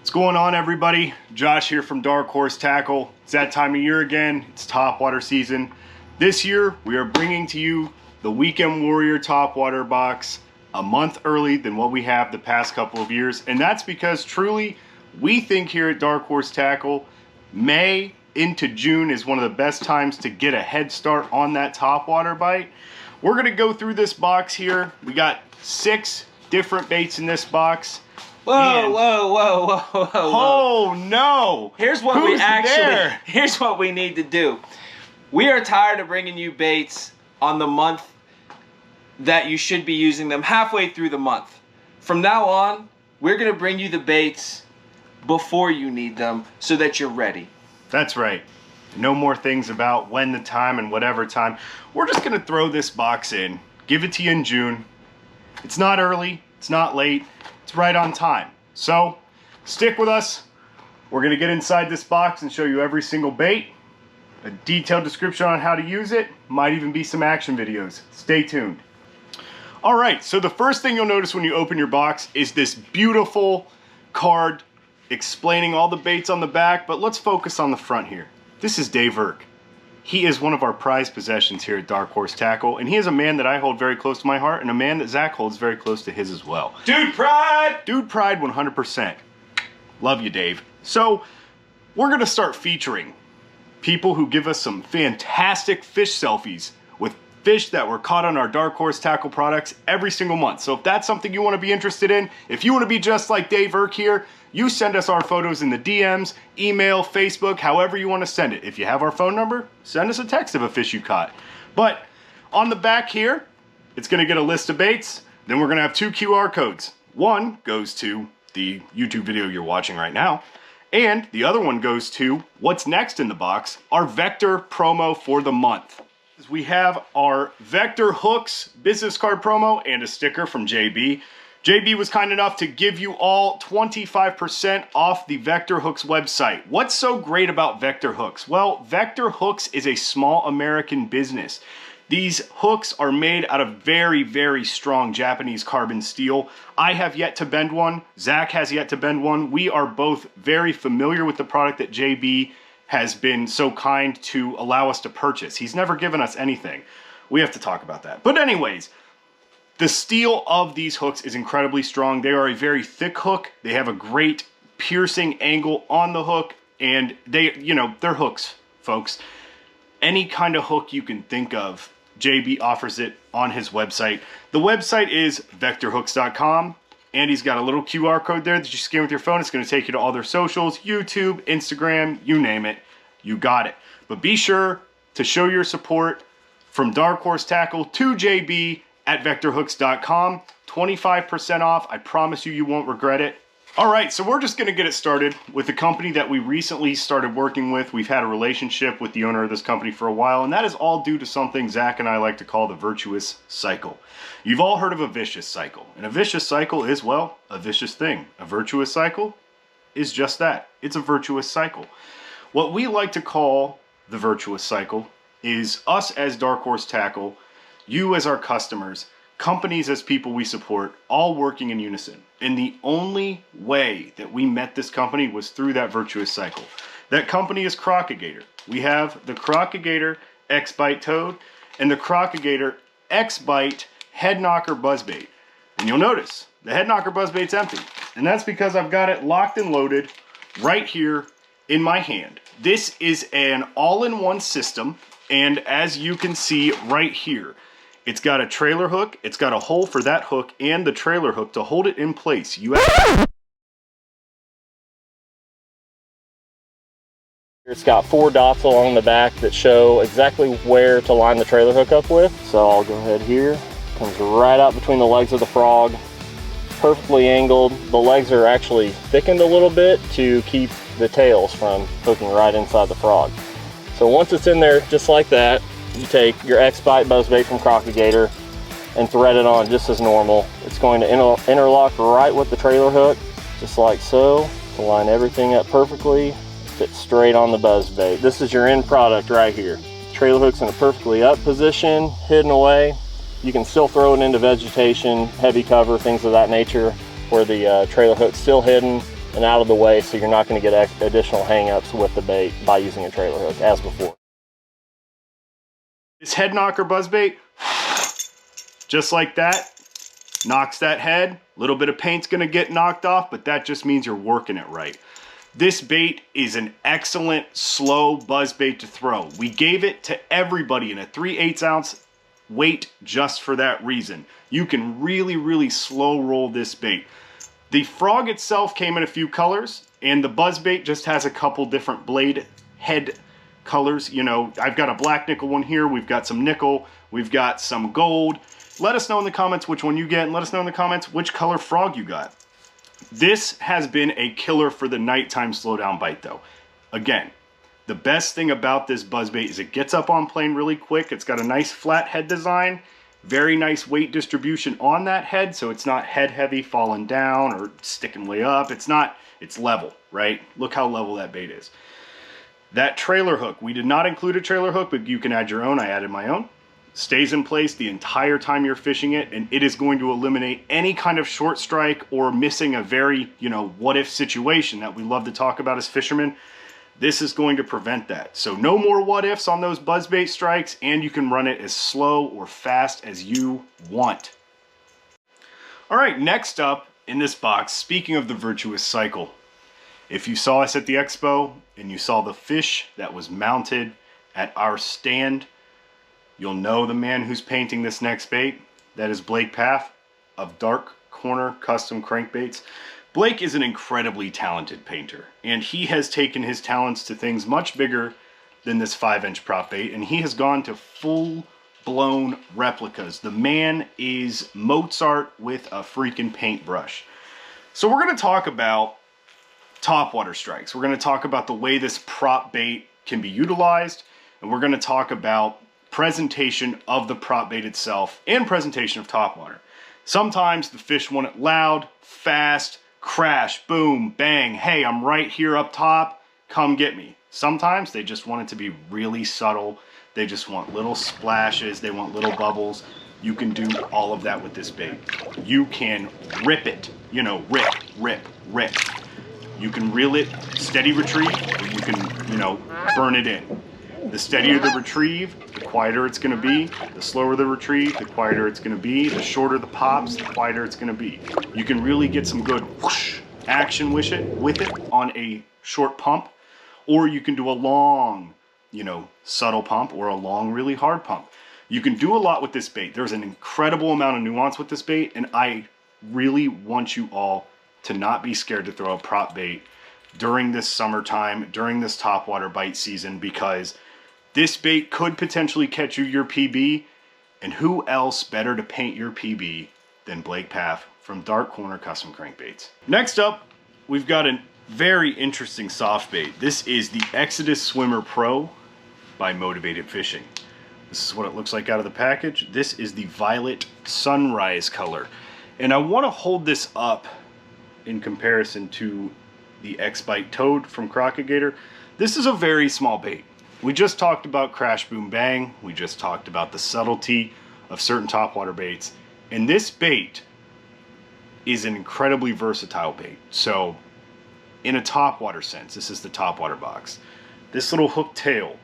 What's going on, everybody? Josh here from Dark Horse Tackle. It's that time of year again. It's topwater season. This year we are bringing to you the Weekend Warrior topwater box a month early than what we have the past couple of years, and that's because truly we think here at Dark Horse Tackle May into June is one of the best times to get a head start on that topwater bite. We're going to go through this box here. We got 6 different baits in this box. Whoa, whoa, whoa, whoa, whoa, whoa. Oh no! Here's what here's what we need to do. We are tired of bringing you baits on the month that you should be using them, halfway through the month. From now on, we're gonna bring you the baits before you need them so that you're ready. That's right. No more things about when the time and whatever time. We're just gonna throw this box in, give it to you in June. It's not early, it's not late. It's right on time. So stick with us. We're gonna get inside this box and show you every single bait, a detailed description on how to use it, might even be some action videos. Stay tuned. All right, so the first thing you'll notice when you open your box is this beautiful card explaining all the baits on the back, but let's focus on the front here. This is Dave Irk. He is one of our prized possessions here at Dark Horse Tackle, and he is a man that I hold very close to my heart, and a man that Zach holds very close to his as well. Dude pride! Dude pride 100%. Love you, Dave. So, we're gonna start featuring people who give us some fantastic fish selfies with fish that were caught on our Dark Horse Tackle products every single month. So if that's something you wanna be interested in, if you wanna be just like Dave Irk here, you send us our photos in the DMs, email, Facebook, however you want to send it. If you have our phone number, send us a text of a fish you caught. But on the back here, it's going to get a list of baits. Then we're going to have 2 QR codes. One goes to the YouTube video you're watching right now, and the other one goes to what's next in the box, our Vector promo for the month. We have our Vector Hooks business card promo and a sticker from JB. JB was kind enough to give you all 25% off the Vector Hooks website. What's so great about Vector Hooks? Well, Vector Hooks is a small American business. These hooks are made out of very, very strong Japanese carbon steel. I have yet to bend one. Zach has yet to bend one. We are both very familiar with the product that JB has been so kind to allow us to purchase. He's never given us anything. We have to talk about that. But anyways, the steel of these hooks is incredibly strong. They are a very thick hook. They have a great piercing angle on the hook, and they're hooks, folks. Any kind of hook you can think of, JB offers it on his website. The website is vectorhooks.com, and he's got a little QR code there that you scan with your phone. It's going to take you to all their socials, YouTube, Instagram, you name it. You got it. But be sure to show your support from Dark Horse Tackle to JB at vectorhooks.com. 25% off. I promise you, you won't regret it. All right, so we're just gonna get it started with a company that we recently started working with. We've had a relationship with the owner of this company for a while, and that is all due to something Zach and I like to call the virtuous cycle. You've all heard of a vicious cycle, and a vicious cycle is, well, a vicious thing. A virtuous cycle is just that. It's a virtuous cycle. What we like to call the virtuous cycle is us as Dark Horse Tackle, you as our customers, companies as people we support, all working in unison. And the only way that we met this company was through that virtuous cycle. That company is Crocagator. We have the Crocagator X-Bite Toad and the Crocagator X-Bite Head Knocker Buzzbait. And you'll notice the Head Knocker Buzzbait's empty. And that's because I've got it locked and loaded right here in my hand. This is an all-in-one system, and as you can see right here, it's got a trailer hook, it's got a hole for that hook and the trailer hook to hold it in place. It's got 4 dots along the back that show exactly where to line the trailer hook up with. So I'll go ahead here. Comes right out between the legs of the frog. Perfectly angled. The legs are actually thickened a little bit to keep the tails from hooking right inside the frog. So once it's in there just like that, you take your X-Bite buzzbait from Crocagator and thread it on just as normal. It's going to interlock right with the trailer hook, just like so, to line everything up perfectly, fit straight on the buzzbait. This is your end product right here. Trailer hook's in a perfectly up position, hidden away. You can still throw it into vegetation, heavy cover, things of that nature, where the trailer hook's still hidden. and out of the way, so you're not going to get additional hang-ups with the bait by using a trailer hook as before. This head knocker buzzbait, just like that, knocks that head. A little bit of paint's gonna get knocked off, but that just means you're working it right. This bait is an excellent slow buzzbait to throw. We gave it to everybody in a 3/8 ounce weight just for that reason. You can really slow roll this bait. The frog itself came in a few colors, and the buzzbait just has a couple different blade head colors. You know, I've got a black nickel one here, we've got some nickel, we've got some gold. Let us know in the comments which one you get, and let us know in the comments which color frog you got. This has been a killer for the nighttime slowdown bite though. Again, the best thing about this buzzbait is it gets up on plane really quick. It's got a nice flat head design, very nice weight distribution on that head, so it's not head heavy falling down or sticking way up. It's level, right? Look how level that bait is. That trailer hook, we did not include a trailer hook, but you can add your own. I added my own. Stays in place the entire time you're fishing it, and it is going to eliminate any kind of short strike or missing a very, what if situation that we love to talk about as fishermen. This is going to prevent that. So no more what ifs on those buzzbait strikes, and you can run it as slow or fast as you want. All right, next up in this box, speaking of the virtuous cycle, if you saw us at the expo and you saw the fish that was mounted at our stand, you'll know the man who's painting this next bait. That is Blake Paff of Dark Corner Custom Crankbaits. Blake is an incredibly talented painter, and he has taken his talents to things much bigger than this 5-inch prop bait, and he has gone to full-blown replicas. The man is Mozart with a freaking paintbrush. So we're going to talk about topwater strikes. We're going to talk about the way this prop bait can be utilized, and we're going to talk about presentation of the prop bait itself and presentation of topwater. Sometimes the fish want it loud, fast, crash, boom, bang, hey, I'm right here up top, come get me. Sometimes they just want it to be really subtle. They just want little splashes, they want little bubbles. You can do all of that with this bait. You can rip it, rip. You can reel it, steady retrieve, or you can, burn it in. The steadier the retrieve, the quieter it's going to be. The slower the retrieve, the quieter it's going to be. The shorter the pops, the quieter it's going to be. You can really get some good whoosh action with it on a short pump, or you can do a long, subtle pump, or a long, really hard pump. You can do a lot with this bait. There's an incredible amount of nuance with this bait, and I really want you all to not be scared to throw a prop bait during this summertime, during this topwater bite season, because this bait could potentially catch you your PB, and who else better to paint your PB than Blake Paff from Dark Corner Custom Crankbaits. Next up, we've got a very interesting soft bait. This is the Exodus Swimmer Pro by Motivated Fishing. This is what it looks like out of the package. This is the violet sunrise color. And I want to hold this up in comparison to the X-Bite Toad from Crocagator. This is a very small bait. We just talked about Crash Boom Bang. We just talked about the subtlety of certain topwater baits. And this bait is an incredibly versatile bait. So in a topwater sense, this is the topwater box. This little hook tail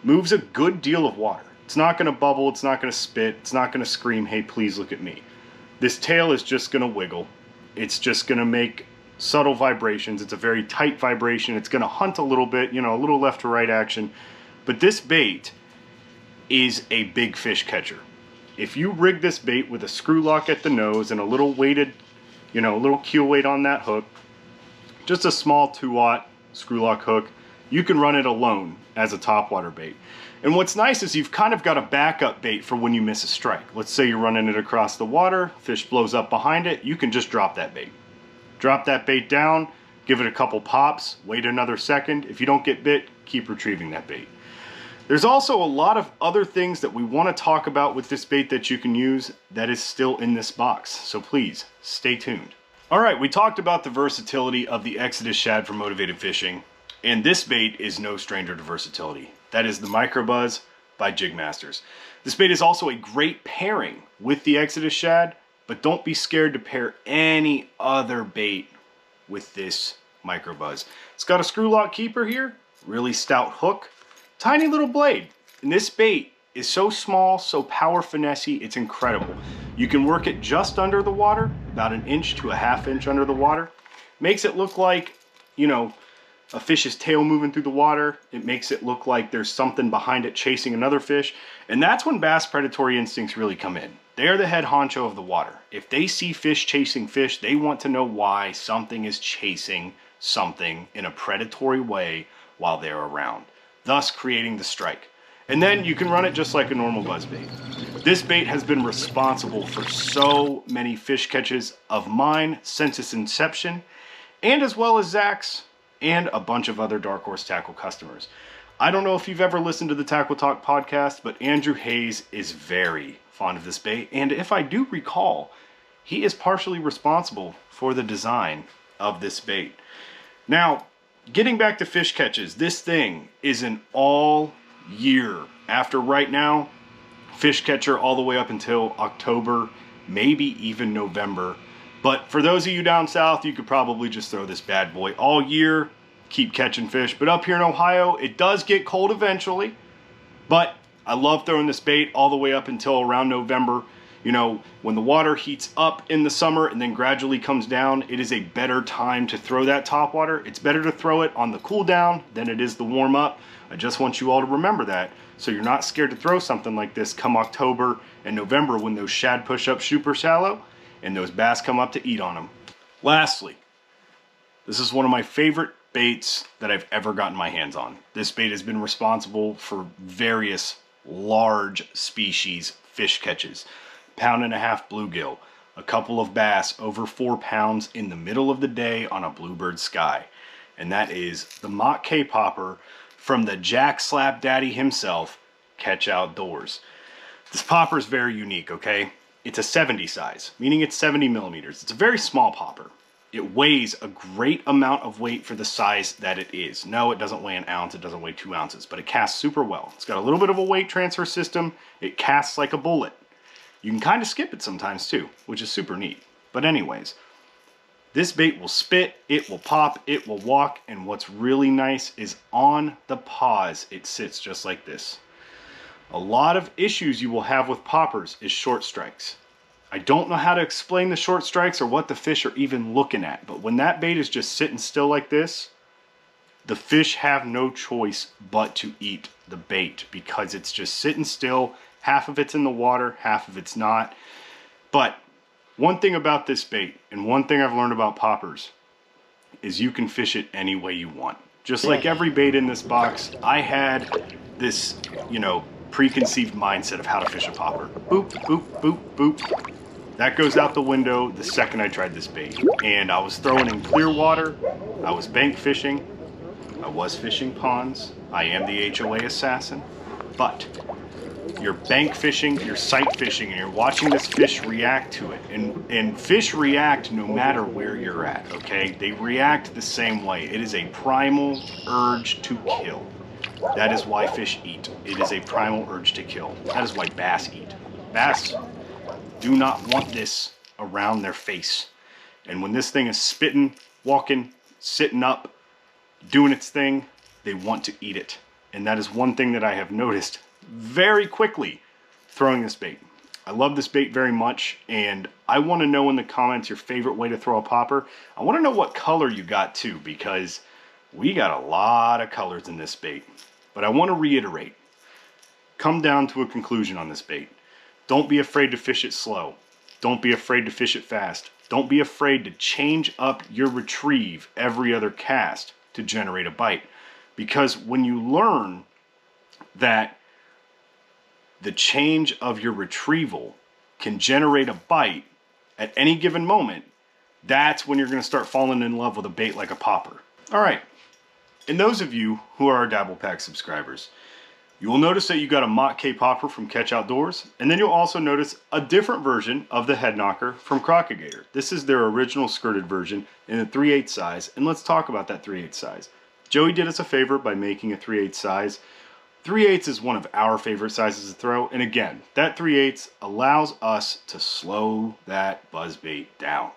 moves a good deal of water. It's not going to bubble, it's not going to spit, it's not going to scream, hey, please look at me. This tail is just going to wiggle. It's just going to make subtle vibrations. It's a very tight vibration. It's going to hunt a little bit, a little left to right action. But this bait is a big fish catcher. If you rig this bait with a screw lock at the nose and a little weighted, a little keel weight on that hook, just a small 2-aught screw lock hook, you can run it alone as a topwater bait. And what's nice is you've kind of got a backup bait for when you miss a strike. Let's say you're running it across the water, fish blows up behind it, you can just drop that bait. Drop that bait down, give it a couple pops, wait another second. If you don't get bit, keep retrieving that bait. There's also a lot of other things that we want to talk about with this bait that you can use that is still in this box. So please, stay tuned. All right, we talked about the versatility of the Exodus Shad from Motivated Fishing, and this bait is no stranger to versatility. That is the MicroBuzz by Jigmasters. This bait is also a great pairing with the Exodus Shad, but don't be scared to pair any other bait with this MicroBuzz. It's got a screw lock keeper here, really stout hook, tiny little blade. And this bait is so small, so power finessey, it's incredible. You can work it just under the water, about 1 inch to a 1/2 inch under the water. Makes it look like, you know, a fish's tail moving through the water. It makes it look like there's something behind it chasing another fish. And that's when bass predatory instincts really come in. They're the head honcho of the water. If they see fish chasing fish, they want to know why something is chasing something in a predatory way while they're around, thus creating the strike. And then you can run it just like a normal buzz bait. This bait has been responsible for so many fish catches of mine since its inception, and as well as Zach's and a bunch of other Dark Horse Tackle customers. I don't know if you've ever listened to the TackleTalk podcast, but Andrew Hayes is very fond of this bait, and if I do recall, he is partially responsible for the design of this bait. Now, getting back to fish catches, this thing is an all year. After right now, fish catcher all the way up until October, maybe even November. But for those of you down south, you could probably just throw this bad boy all year, keep catching fish. But up here in Ohio, it does get cold eventually. But I love throwing this bait all the way up until around November. You know, when the water heats up in the summer and then gradually comes down, it is a better time to throw that topwater. It's better to throw it on the cool down than it is the warm up. I just want you all to remember that, so you're not scared to throw something like this come October and November when those shad push up super shallow and those bass come up to eat on them. Lastly, this is one of my favorite baits that I've ever gotten my hands on. This bait has been responsible for various large species fish catches. 1.5 pound bluegill, a couple of bass over 4 pounds in the middle of the day on a bluebird sky. And that is the mych popper from the Jack Slap Daddy himself, Catch Outdoors. This popper is very unique, okay? It's a 70 size, meaning it's 70 millimeters. It's a very small popper. It weighs a great amount of weight for the size that it is. No, it doesn't weigh 1 ounce, it doesn't weigh 2 ounces, but it casts super well. It's got a little bit of a weight transfer system. It casts like a bullet. You can kind of skip it sometimes too, which is super neat. But anyways, this bait will spit, it will pop, it will walk, and what's really nice is on the paws, it sits just like this. A lot of issues you will have with poppers is short strikes. I don't know how to explain the short strikes or what the fish are even looking at, but when that bait is just sitting still like this, the fish have no choice but to eat the bait because it's just sitting still. Half of it's in the water, half of it's not. But one thing about this bait, and one thing I've learned about poppers, is you can fish it any way you want. Just like every bait in this box, I had this, you know, preconceived mindset of how to fish a popper. Boop, boop, boop, boop. That goes out the window the second I tried this bait. And I was throwing in clear water, I was bank fishing, I was fishing ponds, I am the HOA assassin, but you're bank fishing, you're sight fishing, and you're watching this fish react to it. And fish react no matter where you're at, okay? They react the same way. It is a primal urge to kill. That is why fish eat. It is a primal urge to kill. That is why bass eat. Bass do not want this around their face. And when this thing is spitting, walking, sitting up, doing its thing, they want to eat it. And that is one thing that I have noticed very quickly throwing this bait. I love this bait very much, and I want to know in the comments your favorite way to throw a popper. I want to know what color you got too, because we got a lot of colors in this bait. But I want to reiterate, come down to a conclusion on this bait. Don't be afraid to fish it slow. Don't be afraid to fish it fast. Don't be afraid to change up your retrieve every other cast to generate a bite. Because when you learn that the change of your retrieval can generate a bite at any given moment, that's when you're going to start falling in love with a bait like a popper. All right, and those of you who are our Dabble Pack subscribers, you will notice that you got a mych popper from Catch Outdoors, and then you'll also notice a different version of the head knocker from Crocagator. This is their original skirted version in a 3/8 size, and let's talk about that 3/8 size. Joey did us a favor by making a 3/8 size. 3/8 is one of our favorite sizes to throw, and again, that 3/8 allows us to slow that buzzbait down.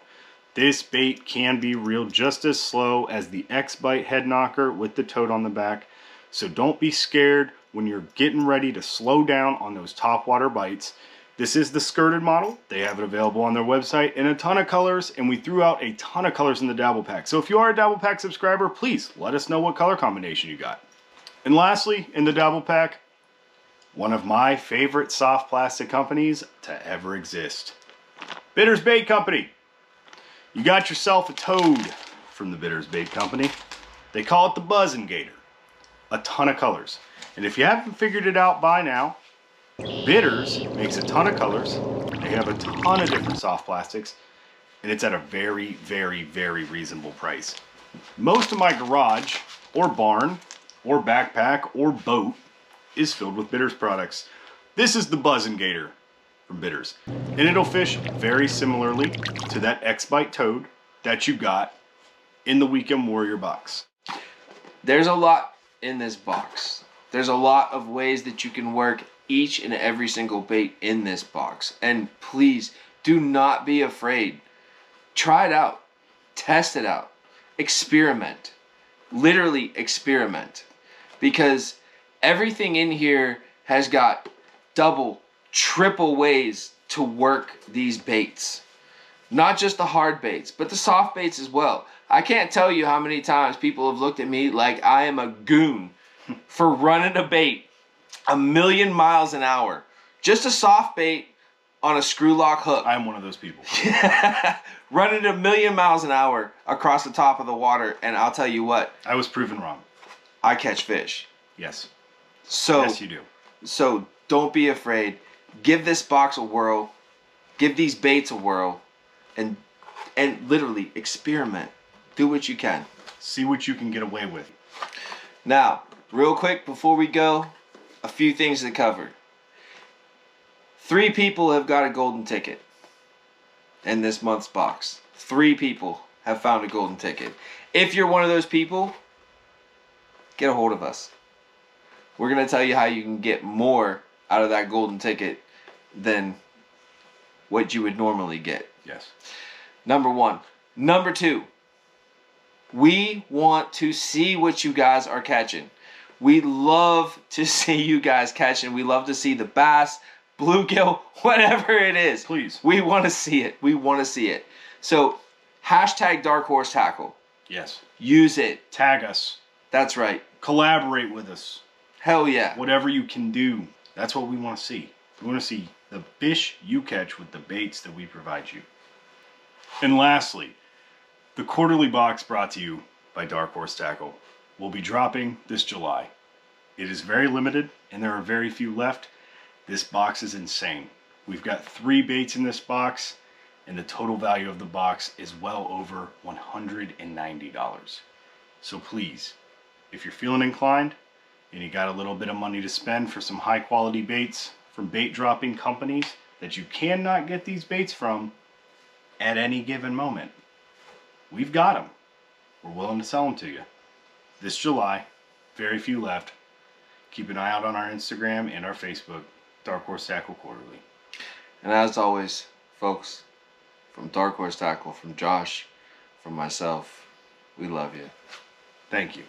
This bait can be reeled just as slow as the X-Bite head knocker with the toad on the back. So don't be scared when you're getting ready to slow down on those topwater bites. This is the skirted model. They have it available on their website in a ton of colors, and we threw out a ton of colors in the Dabble Pack. So if you are a Dabble Pack subscriber, please let us know what color combination you got. And lastly, in the Dabble Pack, one of my favorite soft plastic companies to ever exist. Bitters Bait Company. You got yourself a toad from the Bitters Bait Company. They call it the Buzzin' Gator. A ton of colors. And if you haven't figured it out by now, Bitters makes a ton of colors. They have a ton of different soft plastics, and it's at a very, very, very reasonable price. Most of my garage, or barn, or backpack, or boat is filled with Bitters products. This is the Buzzin' Gator from Bitters, and it'll fish very similarly to that X-Bite toad that you got in the Weekend Warrior box. There's a lot in this box. There's a lot of ways that you can work each and every single bait in this box. And please do not be afraid. Try it out. Test it out. Experiment. Literally experiment. Because everything in here has got double, triple ways to work these baits. Not just the hard baits, but the soft baits as well. I can't tell you how many times people have looked at me like I am a goon for running a bait 1,000,000 miles an hour. Just a soft bait on a screw lock hook. I'm one of those people. Running 1,000,000 miles an hour across the top of the water, and I'll tell you what. I was proven wrong. I catch fish. Yes. So, yes, you do. So don't be afraid. Give this box a whirl. Give these baits a whirl. And literally experiment. Do what you can. See what you can get away with. Now, real quick before we go, a few things to cover. 3 people have got a golden ticket in this month's box. 3 people have found a golden ticket. If you're one of those people, get a hold of us. We're going to tell you how you can get more out of that golden ticket than what you would normally get. Yes. Number 1. Number 2. We want to see what you guys are catching. We love to see you guys catching. We love to see the bass, bluegill, whatever it is. Please. We want to see it. We want to see it. So, hashtag Dark Horse Tackle. Yes. Use it. Tag us. That's right. Collaborate with us. Hell yeah. Whatever you can do. That's what we want to see. We want to see the fish you catch with the baits that we provide you. And lastly, the quarterly box brought to you by Dark Horse Tackle will be dropping this July. It is very limited and there are very few left. This box is insane. We've got 3 baits in this box and the total value of the box is well over $190. So please, if you're feeling inclined and you got a little bit of money to spend for some high quality baits from bait dropping companies that you cannot get these baits from at any given moment, we've got them. We're willing to sell them to you. This July, very few left. Keep an eye out on our Instagram and our Facebook, Dark Horse Tackle Quarterly. And as always, folks, from Dark Horse Tackle, from Josh, from myself, we love you. Thank you.